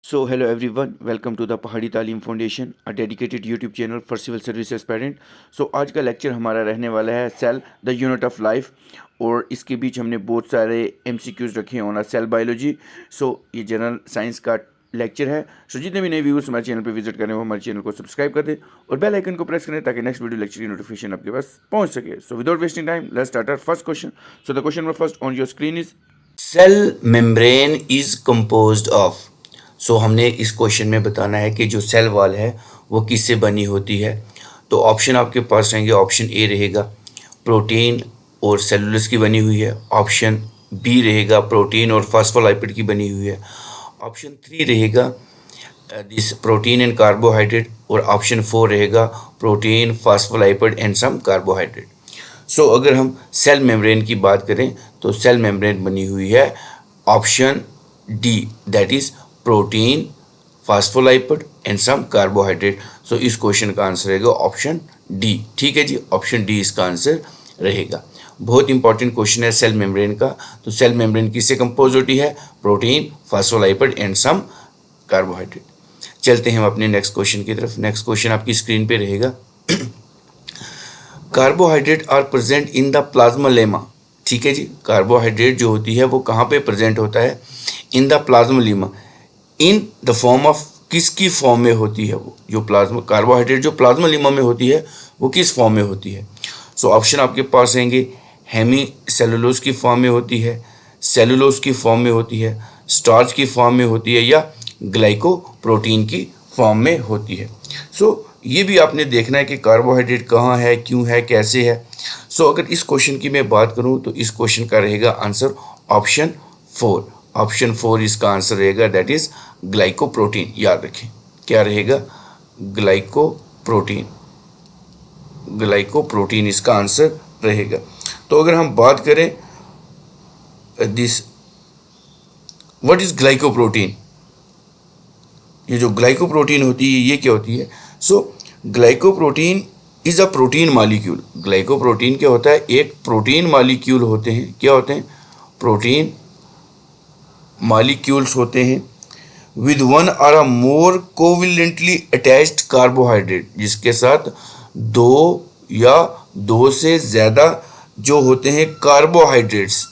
So, hello everyone, welcome to the Pahadi Taleem foundation, a dedicated YouTube channel for civil service aspirant. So आज का lecture हमारा रहने वाला है cell the unit of life, और इसके बीच हमने बहुत सारे एमसीक्यूज रखे हैं ऑन सेल बायोलॉजी। सो ये जनरल साइंस का लेक्चर है। सो जितने भी नए व्यूअर्स हमारे चैनल पर विजिट करें वो हमारे चैनल को सब्सक्राइब कर दें और बेल आइकन को प्रेस करें ताकि नेक्स्ट वीडियो लेक्चर की नोटिफिकेशन आपके पास पहुंच सके। So without wasting time let's start our first question. So the question number first on your screen is cell membrane is composed of. So हमने इस क्वेश्चन में बताना है कि जो सेल वॉल है वो किससे बनी होती है। तो ऑप्शन आपके पास रहेंगे। ऑप्शन ए रहेगा प्रोटीन और सेलुलोज की बनी हुई है। ऑप्शन बी रहेगा प्रोटीन और फॉस्फोलाइपिड की बनी हुई है। ऑप्शन 3 रहेगा दिस प्रोटीन एंड कार्बोहाइड्रेट, और ऑप्शन 4 रहेगा प्रोटीन फॉस्फोलाइपिड एंड सम कार्बोहाइड्रेट। सो अगर हम सेल मेम्ब्रेन की बात करें तो सेल मेम्ब्रेन बनी हुई है option D, that is protein phospholipid and some carbohydrate. So इस क्वेश्चन का आंसर रहेगा ऑप्शन डी। ठीक है जी, ऑप्शन डी इसका आंसर रहेगा। बहुत इंपॉर्टेंट क्वेश्चन है सेल मेम्ब्रेन का। तो सेल मेम्ब्रेन किससे कंपोज होती है? Protein, phospholipid and some carbohydrate. चलते हैं हम अपने नेक्स्ट क्वेश्चन की तरफ। नेक्स्ट क्वेश्चन आपकी स्क्रीन पे रहेगा। Carbohydrate are present in the plasma lemma. ठीक है जी, कार्बोहाइड्रेट जो होती है वो कहाँ पे प्रेजेंट होता है? इन the plasma lemma. In the form of, किसकी फॉर्म में होती है वो? जो प्लाज्मा कार्बोहाइड्रेट जो प्लाज्मा लेमा में होती है वो किस फॉर्म में होती है? सो ऑप्शन आपके पास रहेंगे। हेमी सेलुलोज की फॉर्म में होती है, सेलुलोज की फॉर्म में होती है, स्टार्च की फॉर्म में होती है, या ग्लाइकोप्रोटीन की फॉर्म में होती है। सो ये भी आपने देखना है कि कार्बोहाइड्रेट कहाँ है, क्यों है, कैसे है। सो अगर इस क्वेश्चन की मैं बात करूँ तो इस क्वेश्चन का रहेगा आंसर ऑप्शन 4। ऑप्शन 4 इसका आंसर रहेगा, दैट इज ग्लाइकोप्रोटीन। याद रखें क्या रहेगा? ग्लाइकोप्रोटीन। ग्लाइकोप्रोटीन इसका आंसर रहेगा। तो अगर हम बात करें दिस व्हाट इज ग्लाइकोप्रोटीन, ये जो ग्लाइकोप्रोटीन होती है ये क्या होती है? So glycoprotein is a protein molecule. Glycoprotein क्या होता है? एक प्रोटीन मॉलिक्यूल होते हैं। क्या होते हैं? प्रोटीन मॉलिक्यूल्स होते हैं विद वन और अ मोर कोविलेंटली अटैच्ड कार्बोहाइड्रेट, जिसके साथ दो या दो से ज़्यादा जो होते हैं कार्बोहाइड्रेट्स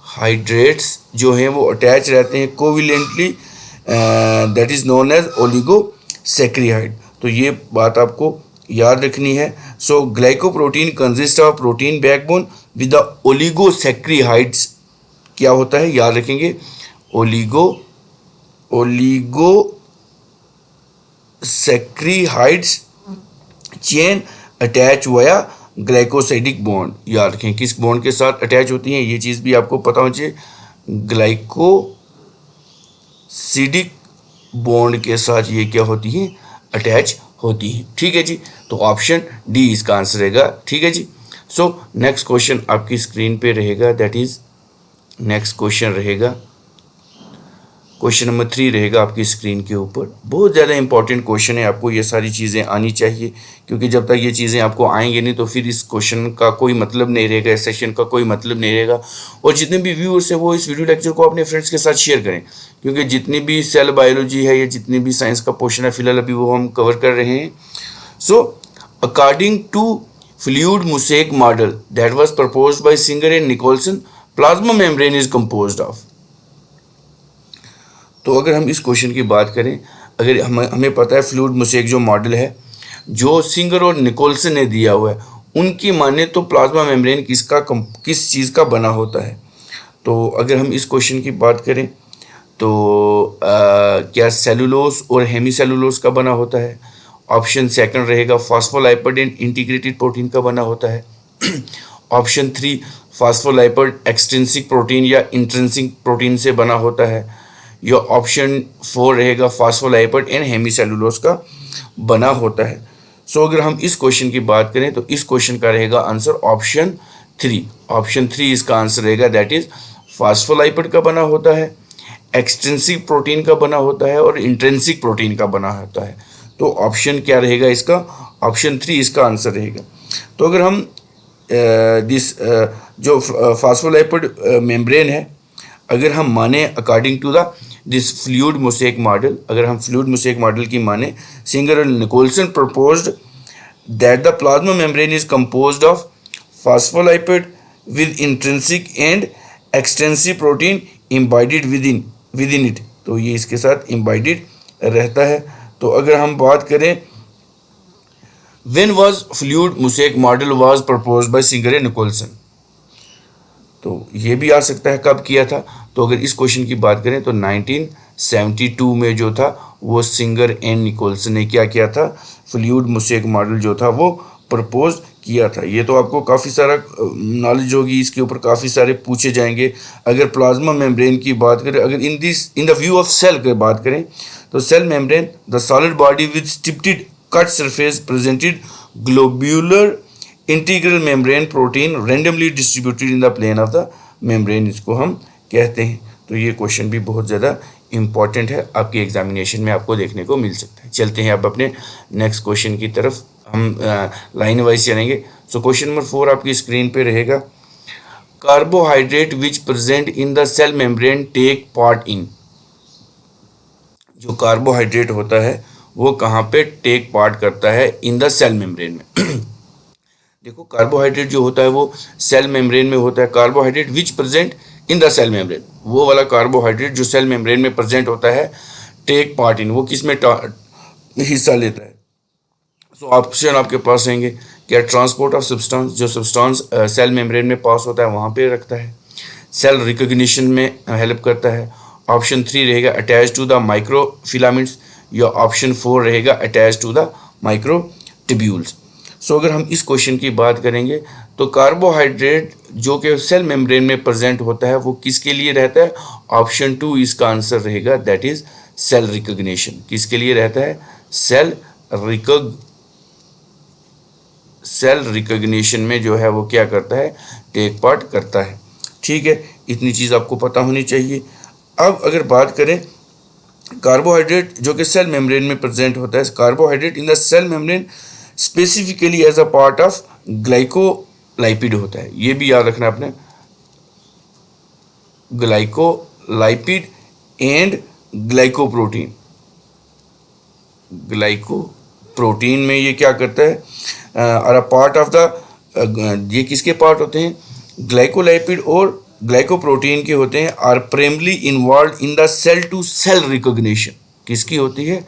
हाइड्रेट्स जो हैं वो अटैच रहते हैं covalently, that is known as oligosaccharide. तो ये बात आपको याद रखनी है। So glycoprotein consist of protein backbone with the oligosaccharides. क्या होता है? याद रखेंगे, oligosaccharides chain attach via glycosidic bond. याद रखें किस बॉन्ड के साथ अटैच होती हैं, ये चीज़ भी आपको पता होनी चाहिए। ग्लाइकोसिडिक बॉन्ड के साथ ये क्या होती हैं? अटैच होती हैं। ठीक है जी, तो ऑप्शन डी इसका आंसर रहेगा। ठीक है जी। सो नेक्स्ट क्वेश्चन आपकी स्क्रीन पे रहेगा, दैट इज नेक्स्ट क्वेश्चन रहेगा, क्वेश्चन नंबर 3 रहेगा आपकी स्क्रीन के ऊपर। बहुत ज़्यादा इंपॉर्टेंट क्वेश्चन है, आपको ये सारी चीज़ें आनी चाहिए, क्योंकि जब तक ये चीज़ें आपको आएंगे नहीं तो फिर इस क्वेश्चन का कोई मतलब नहीं रहेगा, इस सेशन का कोई मतलब नहीं रहेगा। और जितने भी व्यूअर्स हैं वो इस वीडियो लेक्चर को अपने फ्रेंड्स के साथ शेयर करें, क्योंकि जितनी भी सेल बायोलॉजी है या जितनी भी साइंस का पोर्शन है फिलहाल अभी वो हम कवर कर रहे हैं। So according to fluid mosaic model that was proposed by Singer and Nicolson, plasma membrane is composed of. तो अगर हम इस क्वेश्चन की बात करें, अगर हमें पता है फ्लूइड मोज़ेक जो मॉडल है जो सिंगर और निकोलसन ने दिया हुआ है, उनकी माने तो प्लाज्मा मेम्ब्रेन किस चीज़ का बना होता है। तो अगर हम इस क्वेश्चन की बात करें तो क्या सेलुलोज और हेमी सेलुलोज का बना होता है? ऑप्शन सेकंड रहेगा फास्फोलाइपिड एंड इंटीग्रेटेड प्रोटीन का बना होता है। ऑप्शन 3 फास्फोलाइपिड एक्सट्रिंसिक प्रोटीन या इंट्रिंसिक प्रोटीन से बना होता है। या ऑप्शन 4 रहेगा फास्फोलाइपिड एंड हेमी सेलुलोज का बना होता है। सो अगर हम इस क्वेश्चन की बात करें तो इस क्वेश्चन का रहेगा आंसर ऑप्शन 3। ऑप्शन 3 इसका आंसर रहेगा, दैट इज फास्फोलाइपिड का बना होता है, एक्सट्रिंसिक प्रोटीन का बना होता है और इंट्रिंसिक प्रोटीन का बना होता है। तो ऑप्शन क्या रहेगा इसका? ऑप्शन 3 इसका आंसर रहेगा। तो अगर हम जो फास्फोलाइपिड मेम्ब्रेन है, अगर हम माने according to the this fluid mosaic model, अगर हम फ्लूइड मोसेक मॉडल की माने, सिंगर और Nicolson proposed that the plasma membrane is composed of phospholipid with intrinsic and extensive protein embedded within it. तो ये इसके साथ इम्बाइडेड रहता है। तो अगर हम बात करें when was fluid mosaic model was proposed by Singer and Nicolson, तो ये भी आ सकता है कब किया था। तो अगर इस क्वेश्चन की बात करें तो 1972 में जो था वो सिंगर एंड निकोलसन ने क्या किया था, फ्लूइड मोसेक मॉडल जो था वो प्रपोज किया था। ये तो आपको काफ़ी सारा नॉलेज होगी, इसके ऊपर काफ़ी सारे पूछे जाएंगे। अगर प्लाज्मा मेम्ब्रेन की बात करें, अगर in the view of cell की बात करें, तो cell membrane the solid body with stippled cut surface presented globular integral membrane protein randomly distributed in the plane of the membrane, इसको हम कहते हैं। तो ये क्वेश्चन भी बहुत ज़्यादा इंपॉर्टेंट है, आपके एग्जामिनेशन में आपको देखने को मिल सकता है। चलते हैं अब अपने नेक्स्ट क्वेश्चन की तरफ, हम लाइन वाइज चलेंगे। सो क्वेश्चन नंबर 4 आपकी स्क्रीन पे रहेगा, carbohydrate which present in the cell membrane take part in. जो कार्बोहाइड्रेट होता है वो कहाँ पे टेक पार्ट करता है, इन द सेल मेम्ब्रेन में। देखो कार्बोहाइड्रेट जो होता है वो सेल मेम्ब्रेन में होता है। Carbohydrate which present in the cell membrane, वो वाला कार्बोहाइड्रेट जो सेल मेम्ब्रेन में प्रेजेंट होता है, टेक पार्ट इन, वो किस में हिस्सा लेता है। सो ऑप्शन आपके पास रहेंगे, क्या ट्रांसपोर्ट ऑफ सब्सटेंस, जो सब्सटेंस सेल मेम्ब्रेन में पास होता है वहाँ पे रखता है। सेल रिकॉग्निशन में हेल्प करता है। ऑप्शन 3 रहेगा attach to the micro filaments, या ऑप्शन 4 रहेगा attach to the micro tubules. So अगर हम इस क्वेश्चन की बात करेंगे तो कार्बोहाइड्रेट जो कि सेल मेम्ब्रेन में प्रेजेंट होता है वो किसके लिए रहता है, ऑप्शन 2 इसका आंसर रहेगा, दैट इज सेल रिकॉग्निशन। किसके लिए रहता है, सेल रिकॉग्निशन में जो है वो क्या करता है, टेक पार्ट करता है। ठीक है, इतनी चीज़ आपको पता होनी चाहिए। अब अगर बात करें कार्बोहाइड्रेट जो कि सेल मेम्ब्रेन में प्रेजेंट होता है, carbohydrate in the cell membrane specifically as a part of glycolipid होता है। ये भी याद रखना आपने, ग्लाइकोलाइपिड एंड ग्लाइकोप्रोटीन। ग्लाइकोप्रोटीन में ये क्या करता है, और अ पार्ट ऑफ द, ये किसके पार्ट होते हैं, ग्लाइकोलाइपिड और ग्लाइकोप्रोटीन के होते हैं, are primary involve in the cell to cell recognition. किसकी होती है,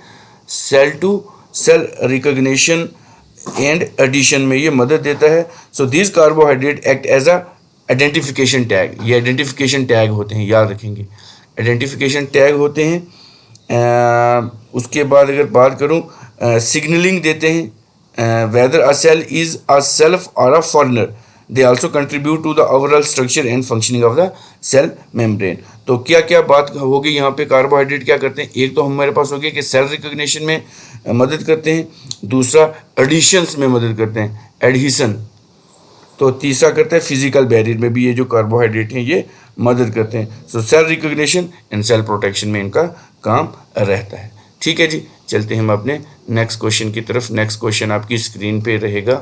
cell to cell recognition and addition में ये मदद देता है। So this carbohydrate act as a identification tag, ये आइडेंटिफिकेशन टैग होते हैं, याद रखेंगे आइडेंटिफिकेशन टैग होते हैं। उसके बाद अगर बात करूं, सिग्नलिंग देते हैं, whether a cell is a self और a foreigner, they also contribute to the overall structure and functioning of the cell membrane. तो क्या क्या बात होगी यहाँ पे, कार्बोहाइड्रेट क्या करते हैं, एक तो हमारे पास हो गया कि सेल रिकॉग्निशन में मदद करते हैं, दूसरा एडिशंस में मदद करते हैं, एडहिशन, तो तीसरा करता है फिजिकल बैरियर में भी ये जो कार्बोहाइड्रेट हैं ये मदद करते हैं। So cell recognition and cell protection में इनका काम रहता है। ठीक है जी, चलते हैं हम अपने नेक्स्ट क्वेश्चन की तरफ। नेक्स्ट क्वेश्चन आपकी स्क्रीन पे रहेगा,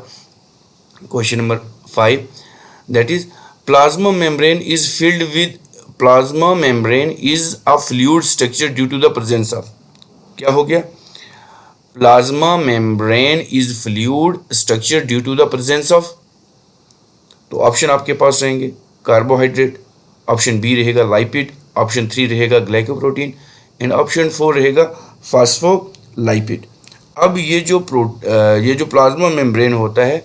question number 5, that is plasma membrane is filled with, plasma membrane is a fluid structure due to the presence of, क्या हो गया, plasma membrane is fluid structure due to the presence of. तो option आपके पास रहेंगे carbohydrate, option B रहेगा लाइपिड, option 3 रहेगा glycoprotein and option 4 रहेगा फास्फोलाइपिड। अब ये जो प्लाज्मा मेम्ब्रेन होता है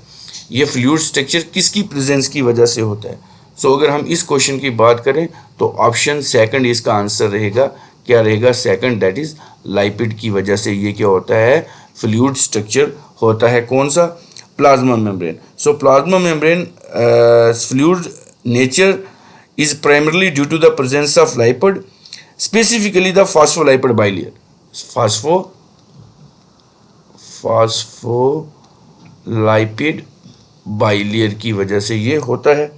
ये फ्लूइड स्ट्रक्चर किसकी प्रेजेंस की वजह से होता है। सो अगर हम इस क्वेश्चन की बात करें तो ऑप्शन 2 इसका आंसर रहेगा, क्या रहेगा, 2, दैट इज लाइपिड की वजह से ये क्या होता है, फ्लूइड स्ट्रक्चर होता है। कौन सा, plasma membrane. So plasma membrane fluid nature is primarily due to the presence of lipid, specifically the phospholipid bilayer. Phospholipid bilayer की वजह से ये होता है।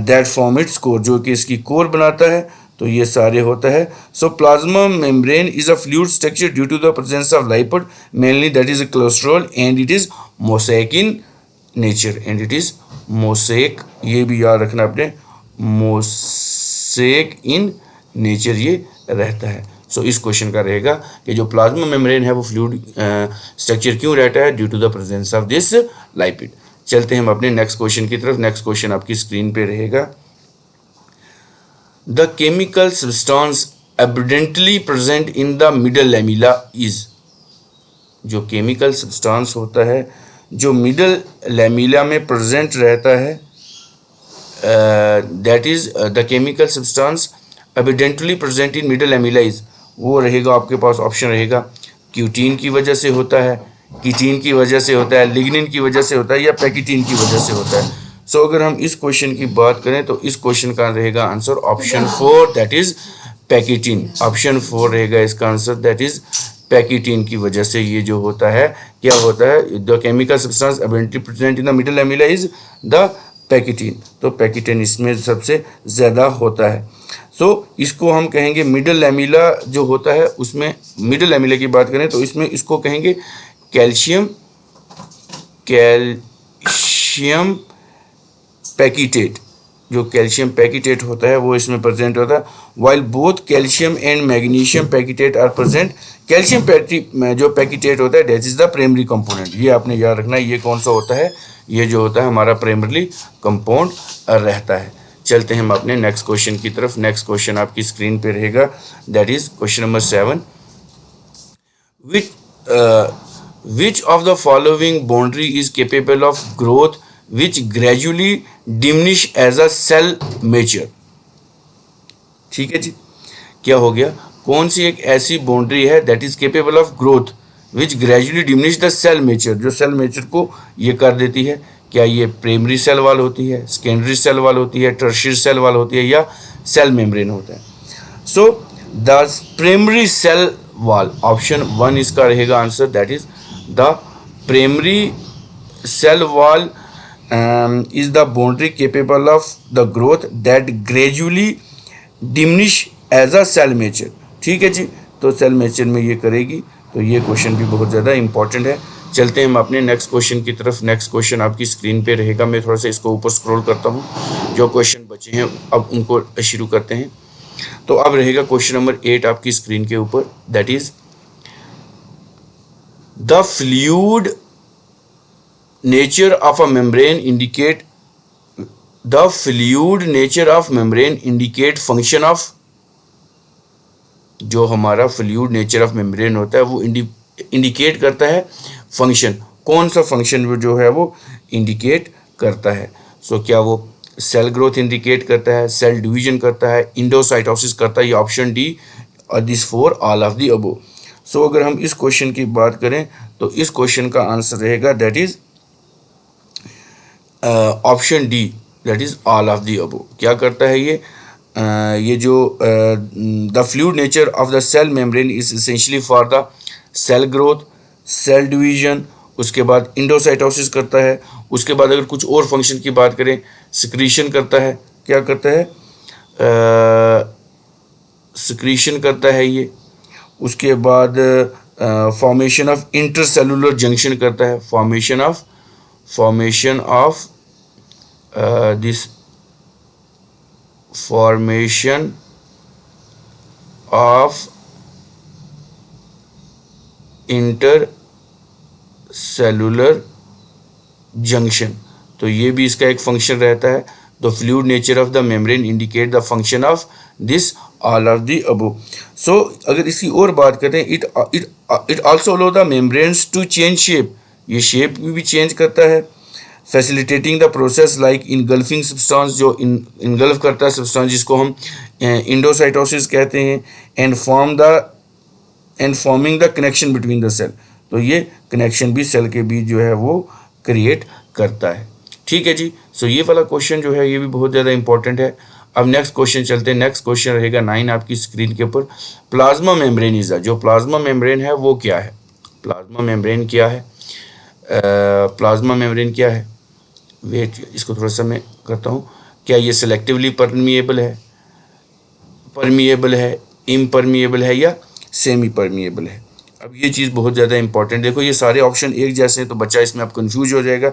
That form its core, जो कि इसकी कोर बनाता है, तो ये सारे होता है। So plasma membrane is a fluid structure due to the presence of lipid, mainly that is cholesterol, and it is mosaic in nature, and it is mosaic, ये भी याद रखना आपने, मोसैक सेक इन नेचर ये रहता है। सो इस question का रहेगा कि जो प्लाज्मा मेम्ब्रेन है वो फ्लूइड स्ट्रक्चर क्यों रहता है, due to the presence of this lipid. चलते हैं हम अपने नेक्स्ट क्वेश्चन की तरफ। नेक्स्ट क्वेश्चन आपकी स्क्रीन पे रहेगा। The chemical substance abundantly present in the middle lamella is, जो केमिकल सब्सटेंस होता है जो मिडल लैमेला में प्रेजेंट रहता है, that is the chemical substance abundantly present in middle lamella is, वो रहेगा आपके पास ऑप्शन रहेगा क्यूटीन की वजह से होता है, कीटीन की वजह से होता है, लिग्निन की वजह से होता है, या पैकिटीन की वजह से होता है। सो अगर हम इस क्वेश्चन की बात करें तो इस क्वेश्चन का रहेगा answer option 4, that is pectin. Option 4 रहेगा इसका आंसर, दैट इज पैकिटीन की वजह से ये जो होता है, क्या होता है, the chemical substance abundantly present in the middle lamella is the pectin. तो पैकिटीन इसमें सबसे ज़्यादा होता है। सो इसको हम कहेंगे मिडल लैमेला जो होता है उसमें, मिडल लैमेला की बात करें तो इसमें इसको कहेंगे कैल्शियम पैकिटेट। जो कैल्शियम पैकिटेट होता है वो इसमें प्रेजेंट होता है, while both calcium and magnesium pectate are present. Calcium जो पैकिटेट होता है that is the primary component. ये आपने याद रखना है, ये कौन सा होता है, ये जो होता है हमारा प्राइमरी कंपाउंड रहता है। चलते हैं हम अपने नेक्स्ट क्वेश्चन की तरफ। नेक्स्ट क्वेश्चन आपकी स्क्रीन पे रहेगा, that is question number 7। Which of the following boundary is capable of growth which gradually diminish as a cell mature? ठीक है जी, क्या हो गया, कौन सी एक ऐसी बाउंड्री है that is capable of growth which gradually diminish the cell mature, जो सेल मेचर को ये कर देती है। क्या ये प्राइमरी सेल वाल होती है, सेकेंडरी सेल वाल होती है, टर्शियरी सेल वाल होती है, या सेल मेम्ब्रेन होता है। So the primary cell wall, option 1 इसका रहेगा answer, that is the primary cell wall is the boundary capable of the growth that gradually diminish as a cell mature। ठीक है जी, तो सेल मेचर में ये करेगी, तो ये क्वेश्चन भी बहुत ज़्यादा इंपॉर्टेंट है। चलते हैं हम अपने नेक्स्ट क्वेश्चन की तरफ। नेक्स्ट क्वेश्चन आपकी स्क्रीन पे रहेगा, मैं थोड़ा सा इसको ऊपर स्क्रॉल करता हूँ। जो क्वेश्चन बचे हैं अब उनको शुरू करते हैं। तो अब रहेगा क्वेश्चन नंबर 8 आपकी स्क्रीन के ऊपर, that is the fluid nature of a membrane indicate the fluid nature of membrane indicate function of, जो हमारा फ्लूइड नेचर ऑफ मेम्ब्रेन होता है वो इंडिकेट करता है फंक्शन। कौन सा फंक्शन जो है वो इंडिकेट करता है? सो क्या वो सेल ग्रोथ इंडिकेट करता है, सेल डिवीजन करता है, इंडोसाइटोसिस करता है, या option D this for all of the above. So अगर हम इस क्वेश्चन की बात करें तो इस क्वेश्चन का आंसर रहेगा that is option D, that is all of the above. क्या करता है ये जो the fluid nature of the cell membrane is essentially for the cell growth, cell division, उसके बाद इंडोसाइटोसिस करता है, उसके बाद अगर कुछ और फंक्शन की बात करें सिक्रीशन करता है। क्या करता है? सिक्रीशन करता है ये। उसके बाद फॉर्मेशन ऑफ इंटरसेलुलर जंक्शन करता है, formation of this formation of intercellular junction, तो ये भी इसका एक फंक्शन रहता है। The fluid nature of the membrane indicate the function of this all of the above. So अगर इसकी और बात करें, it also allow the membranes to change shape, ये शेप भी चेंज करता है। Facilitating the process like engulfing substance, जो इनगल्फ करता है सब्सटेंस जिसको हम इंडोसाइटोसिस कहते हैं, and forming the connection between the cell, तो ये कनेक्शन भी सेल के बीच जो है वो क्रिएट करता है। ठीक है जी, सो ये वाला क्वेश्चन जो है ये भी बहुत ज़्यादा इंपॉर्टेंट है। अब नेक्स्ट क्वेश्चन चलते हैं। नेक्स्ट क्वेश्चन रहेगा 9 आपकी स्क्रीन के ऊपर। प्लाज्मा मेम्ब्रेन इज, जो प्लाज्मा मेम्ब्रेन है वो क्या है? प्लाज्मा मेम्ब्रेन क्या है? प्लाज्मा मेम्ब्रेन क्या है? वेट, इसको थोड़ा सा मैं करता हूँ। क्या ये सेलेक्टिवली परमिएबल है, इम्परमिएबल है, या सेमी परमिएबल है? अब ये चीज़ बहुत ज़्यादा इंपॉर्टेंट। देखो ये सारे ऑप्शन एक जैसे हैं तो बच्चा इसमें अब कंफ्यूज हो जाएगा,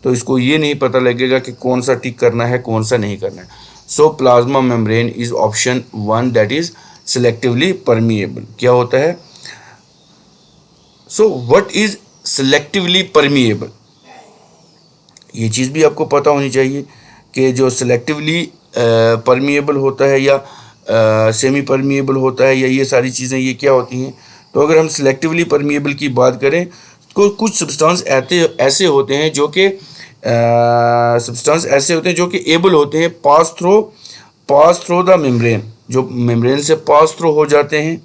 तो इसको ये नहीं पता लगेगा कि कौन सा टिक करना है कौन सा नहीं करना है। सो plasma membrane is option 1 that is selectively permeable. क्या होता है? So what is selectively permeable, ये चीज़ भी आपको पता होनी चाहिए कि जो सेलेक्टिवली परमिएबल होता है या सेमी परमिएबल होता है या ये सारी चीज़ें ये क्या होती हैं। तो अगर हम सिलेक्टिवली परमिएबल की बात करें तो कुछ सब्सटेंस ऐसे होते हैं जो कि एबल होते हैं पास थ्रू द मेम्ब्रेन, जो मेम्ब्रेन से पास थ्रू हो जाते हैं,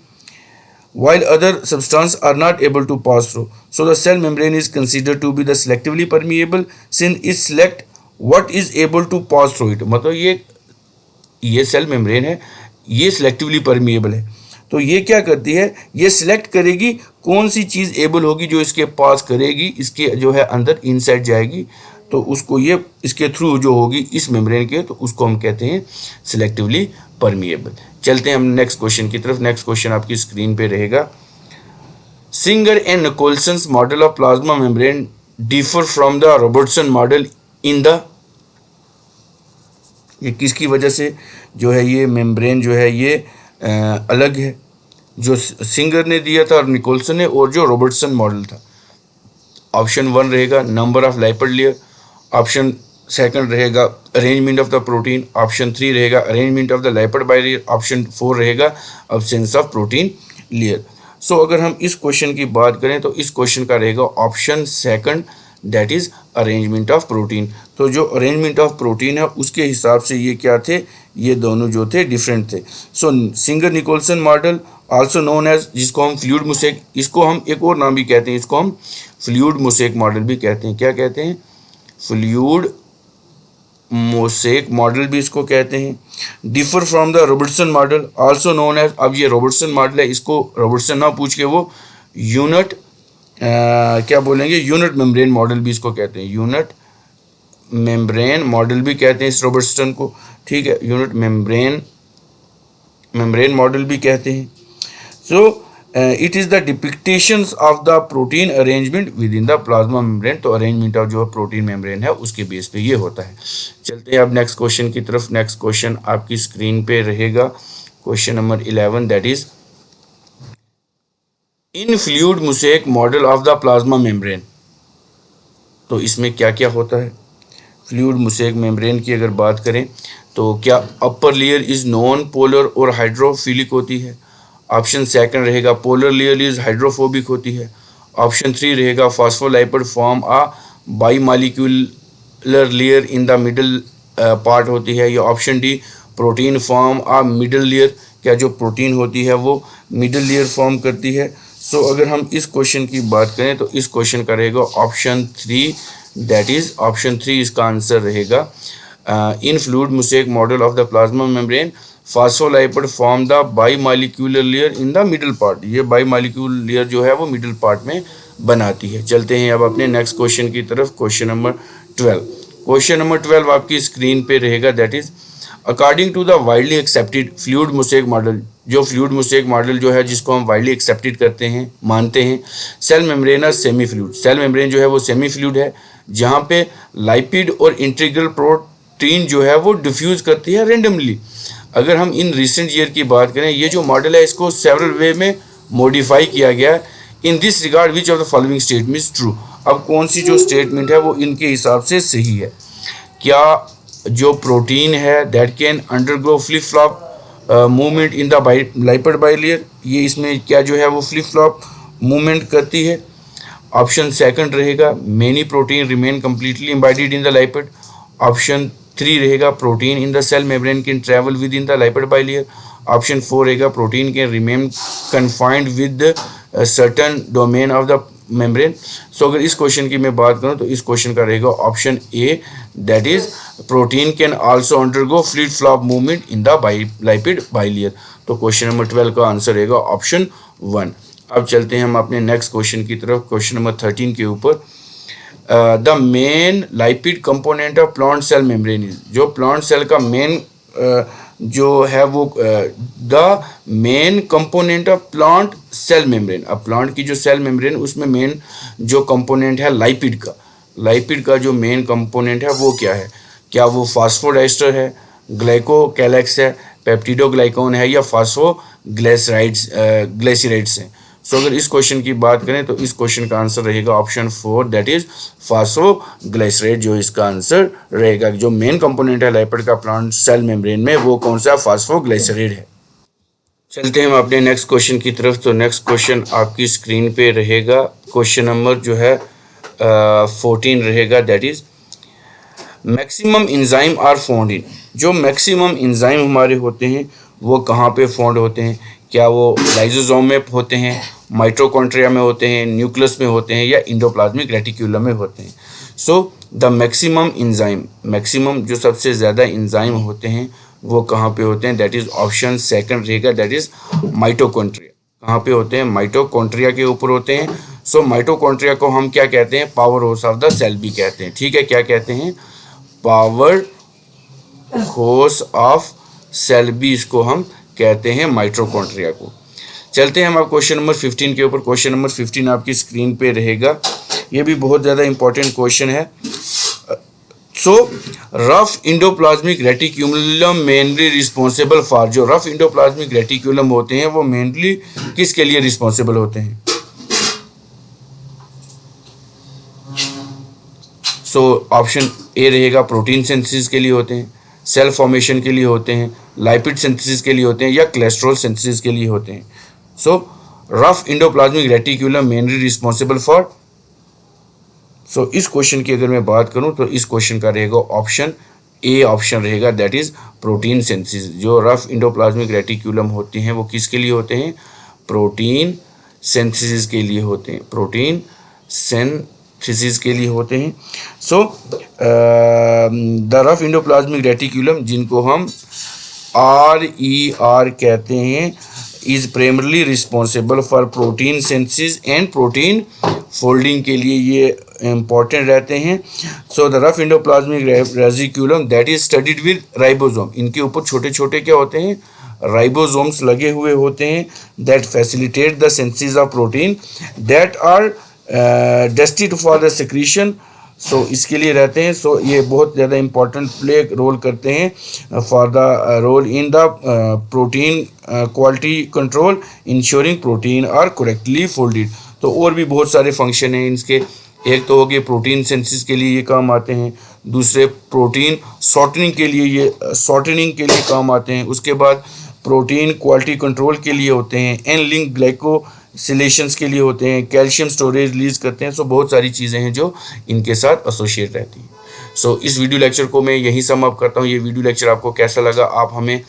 while other substances are not able to pass through. So the cell membrane is considered to be the selectively permeable since it select what is able to pass through it. मतलब ये cell membrane है, ये selectively permeable है। तो ये क्या करती है, ये सिलेक्ट करेगी कौन सी चीज़ एबल होगी जो इसके पास करेगी, इसके जो है अंदर इनसाइड जाएगी, तो उसको ये इसके थ्रू जो होगी इस मेम्ब्रेन के, तो उसको हम कहते हैं सिलेक्टिवली परमिएबल। चलते हैं हम नेक्स्ट क्वेश्चन की तरफ। नेक्स्ट क्वेश्चन आपकी स्क्रीन पे रहेगा। Singer and Nicolson's model of plasma membrane differ from the Robertson model in the, ये किसकी वजह से जो है ये मेम्ब्रेन जो है ये अलग है, जो सिंगर ने दिया था और निकोलसन ने, और जो रॉबर्टसन मॉडल था। ऑप्शन 1 रहेगा number of lipid layer, option second रहेगा arrangement of the protein, option 3 रहेगा arrangement of the lipid bilayer, option 4 रहेगा absence of protein layer. So अगर हम इस क्वेश्चन की बात करें तो इस क्वेश्चन का रहेगा option second that is arrangement of protein. तो जो अरेंजमेंट ऑफ प्रोटीन है उसके हिसाब से ये क्या थे, ये दोनों जो थे डिफरेंट थे। So Singer Nicolson model also known as, जिसको हम फ्लूइड मोसेक, इसको हम एक और नाम भी कहते हैं, इसको हम फ्लूइड मोसेक मॉडल भी कहते हैं। क्या कहते हैं? फ्लूइड मोसेक मॉडल भी इसको कहते हैं। Differ from the Robertson model also known as, अब ये रॉबर्टसन मॉडल है, इसको रॉबर्टसन ना पूछ के वो यूनिट क्या बोलेंगे, यूनिट मेम्ब्रेन मॉडल भी इसको कहते हैं, यूनिट मेम्ब्रेन मॉडल भी कहते हैं इस रॉबर्टसन को, ठीक है, यूनिट मेम्ब्रेन मॉडल भी कहते हैं। So it is the depictions of the protein arrangement within the plasma membrane. तो अरेंजमेंट ऑफ जो प्रोटीन मेम्ब्रेन है उसके बेस पे ये होता है। चलते हैं अब नेक्स्ट क्वेश्चन की तरफ। नेक्स्ट क्वेश्चन आपकी स्क्रीन पे रहेगा, question number 11 that is in fluid mosaic model of the plasma membrane. तो इसमें क्या क्या होता है? फ्लूइड मोसेक मेम्ब्रेन की अगर बात करें तो क्या upper layer is non polar और हाइड्रोफिलिक होती है, ऑप्शन सेकंड रहेगा पोलर लेयर इज हाइड्रोफोबिक होती है, ऑप्शन 3 रहेगा phospholipid form a bimolecular layer in the middle part होती है, या option D protein form a middle layer, क्या जो प्रोटीन होती है वो मिडल लेयर फॉर्म करती है। सो अगर हम इस क्वेश्चन की बात करें तो इस क्वेश्चन का रहेगा ऑप्शन 3 दैट इज ऑप्शन 3 इसका आंसर रहेगा। In fluid mosaic model of the plasma membrane phospholipid form the bimolecular layer in the middle part, ये बाईमालिक्यूलर लेयर जो है वो मिडल पार्ट में बनाती है। चलते हैं अब अपने नेक्स्ट क्वेश्चन की तरफ, क्वेश्चन नंबर 12। क्वेश्चन नंबर 12 आपकी स्क्रीन पे रहेगा that is according to the widely accepted fluid mosaic model, जो फ्लूइड मोसेक मॉडल जो है जिसको हम वाइडली एक्सेप्टेड करते हैं, मानते हैं, सेल मेम्ब्रेन है सेमी फ्लूइड, सेल मेम्ब्रेन जो है वो सेमी फ्लूइड है, जहाँ पे लाइपिड और इंटीग्रल प्रोटीन जो है वो डिफ्यूज करती है रेंडमली। अगर हम इन रिसेंट ईयर की बात करें, ये जो मॉडल है इसको सेवरल वे में मॉडिफाई किया गया है। In this regard which of the following statement is true. अब कौन सी जो स्टेटमेंट है वो इनके हिसाब से सही है? क्या जो प्रोटीन है that can undergo flip flop movement in the lipid bilayer, ये इसमें क्या जो है वो फ्लिप फ्लॉप मूवमेंट करती है। ऑप्शन सेकंड रहेगा many protein remain completely embedded in the lipid, option 3 रहेगा protein in the cell membrane can travel within the lipid bilayer, option 4 रहेगा protein can remain confined with certain domain of the membrane. So अगर इस question की मैं बात करूं तो इस क्वेश्चन का रहेगा option A that is protein can also undergo flip flop movement in the lipid bilayer. तो क्वेश्चन नंबर 12 का आंसर रहेगा ऑप्शन 1। अब चलते हैं हम अपने नेक्स्ट क्वेश्चन की तरफ, क्वेश्चन नंबर 13 के ऊपर। The main lipid component of plant cell membrane is, जो प्लांट सेल का मेन जो है वो the main component of plant cell membrane. अब प्लांट की जो सेल मेम्ब्रेन उसमें मेन जो कंपोनेंट है लाइपिड का जो मेन कंपोनेंट है वो क्या है? क्या वो फास्फोडाइस्टर है, ग्लाइकोकैलेक्स है, पेप्टिडोग्लाइकॉन है या फास्फोग्लिसराइड्स हैं। सो अगर इस क्वेश्चन की बात करें तो इस क्वेश्चन का आंसर रहेगा ऑप्शन 4, दैट इज फास्फोग्लिसराइड जो इसका आंसर रहेगा। जो मेन कंपोनेंट है लाइपिड का प्लांट सेल मेम्ब्रेन में वो कौन सा फास्फोग्लिसराइड है। चलते हैं हम अपने नेक्स्ट क्वेश्चन की तरफ। तो नेक्स्ट क्वेश्चन आपकी स्क्रीन पे रहेगा, क्वेश्चन नंबर जो है 14 रहेगा, that is maximum enzyme are found in. जो मैक्सिमम इंजाइम हमारे होते हैं वो कहाँ पे फाउंड होते हैं? क्या वो लाइसोसोम में होते हैं, माइटोकॉन्ड्रिया में होते हैं, न्यूक्लियस में होते हैं या एंडोप्लाज्मिक रेटिक्यूलम में होते हैं? So the maximum enzyme, maximum जो सबसे ज़्यादा इंजाइम होते हैं वो कहाँ पे होते हैं? दैट इज ऑप्शन सेकंड रहेगा, दैट इज माइटोकॉन्ड्रिया। कहाँ पे होते हैं? माइटोकॉन्ड्रिया के ऊपर होते हैं। सो माइटोकॉन्ड्रिया को हम क्या कहते हैं? Power house of the cell भी कहते हैं। ठीक है, क्या कहते हैं? पावर हाउस ऑफ सेल भी इसको हम कहते हैं माइटोकॉन्ड्रिया को। चलते हैं हम अब क्वेश्चन नंबर 15 के ऊपर। क्वेश्चन नंबर 15 आपकी स्क्रीन पे रहेगा, ये भी बहुत ज़्यादा इंपॉर्टेंट क्वेश्चन है। सो rough endoplasmic reticulum mainly responsible for, जो रफ इंडोप्लाज्मिक रेटिक्यूलम होते हैं वो मेनली किसके लिए रिस्पॉन्सिबल होते हैं? सो ऑप्शन ए रहेगा प्रोटीन सिंथेसिस के लिए होते हैं, सेल फॉर्मेशन के लिए होते हैं, लाइपिड सिंथेसिस के लिए होते हैं या कोलेस्ट्रॉल सिंथेसिस के लिए होते हैं। So rough endoplasmic reticulum mainly responsible for, so इस क्वेश्चन की अगर मैं बात करूं तो इस क्वेश्चन का रहेगा ऑप्शन ए ऑप्शन रहेगा, दैट इज प्रोटीन सिंथेसिस। जो रफ इंडोप्लाज्मिक रेटिक्यूलम होते हैं वो किसके लिए होते हैं? प्रोटीन सिंथेसिस के लिए होते हैं, प्रोटीन सिंथेसिस के लिए होते हैं। So the rough endoplasmic reticulum, जिनको हम RER कहते हैं, is primarily responsible for protein synthesis and protein folding के लिए ये इंपॉर्टेंट रहते हैं। So the rough endoplasmic reticulum that is studied with ribosome, इनके ऊपर छोटे छोटे क्या होते हैं? राइबोसोम्स लगे हुए होते हैं that facilitate the synthesis of protein that are destined for the secretion. So इसके लिए रहते हैं। सो ये बहुत ज़्यादा इंपॉर्टेंट प्ले रोल करते हैं for the role in the protein quality control, ensuring protein are correctly folded. तो और भी बहुत सारे फंक्शन हैं इसके, एक तो हो गए प्रोटीन सिंथेसिस के लिए ये काम आते हैं, दूसरे प्रोटीन शॉर्टनिंग के लिए काम आते हैं, उसके बाद प्रोटीन क्वालिटी कंट्रोल के लिए होते हैं, एन लिंक ग्लाइकोसिलेशंस के लिए होते हैं, कैल्शियम स्टोरेज रिलीज करते हैं। सो बहुत सारी चीज़ें हैं जो इनके साथ एसोसिएट रहती हैं। सो इस वीडियो लेक्चर को मैं यहीं सम अप करता हूँ। ये वीडियो लेक्चर आपको कैसा लगा आप हमें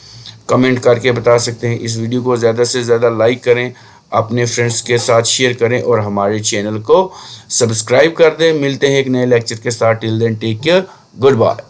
कमेंट करके बता सकते हैं। इस वीडियो को ज़्यादा से ज़्यादा लाइक करें, अपने फ्रेंड्स के साथ शेयर करें और हमारे चैनल को सब्सक्राइब कर दें। मिलते हैं एक नए लेक्चर के साथ। Till then take care, good bye.